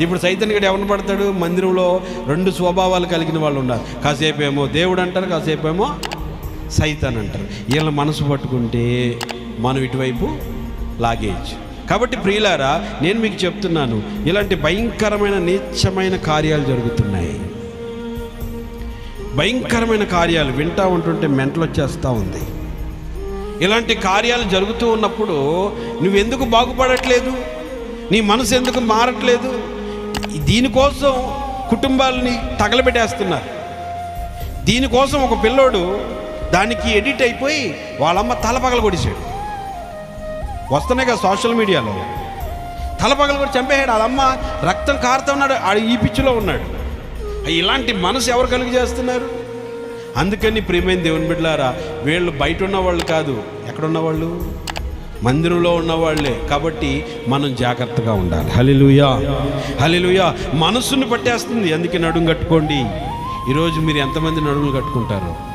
ఇప్పుడు సైతాన్ గడు ఎవరిని పడతాడు? మందిరంలో రెండు స్వభావాలు కలిగిన వాళ్ళు ఉన్నారు. కాసేపు ఏమో దేవుడు అంటారు, కాసేపు ఏమో సైతాన్ అంటారు. వీళ్ళ మనసు పట్టుకుంటే మనం ఇటువైపు లాగేయచ్చు. కాబట్టి ప్రియులారా, నేను మీకు చెప్తున్నాను, ఇలాంటి భయంకరమైన నీచమైన కార్యాలు జరుగుతున్నాయి. భయంకరమైన కార్యాలు వింటూ ఉంటుంటే మెంటలు వచ్చేస్తూ ఉంది. ఇలాంటి కార్యాలు జరుగుతూ ఉన్నప్పుడు నువ్వెందుకు బాగుపడట్లేదు? నీ మనసు ఎందుకు మారట్లేదు? దీనికోసం కుటుంబాలని తగలబెట్టేస్తున్నారు. దీనికోసం ఒక పిల్లోడు దానికి ఎడిట్ అయిపోయి వాళ్ళమ్మ తలపగలు కొడిచాడు. వస్తున్నాయి కదా సోషల్ మీడియాలో. తలపగలు కూడా చంపేశాడు. వాళ్ళమ్మ రక్తం కారుతూ ఉన్నాడు, ఆడు ఈ పిచ్చిలో ఉన్నాడు. ఇలాంటి మనసు ఎవరు కలిగి చేస్తున్నారు? అందుకని ప్రియమైన దేవుని బిడ్డలారా, వీళ్ళు బయట ఉన్నవాళ్ళు కాదు, ఎక్కడున్నవాళ్ళు? మందిరంలో ఉన్నవాళ్లే. కాబట్టి మనం జాగ్రత్తగా ఉండాలి. హల్లెలూయా, హల్లెలూయా. మనసును పట్టేస్తుంది. అందుకే నడుము కట్టుకోండి. ఈరోజు మీరు ఎంతమంది నడుములు కట్టుకుంటారు?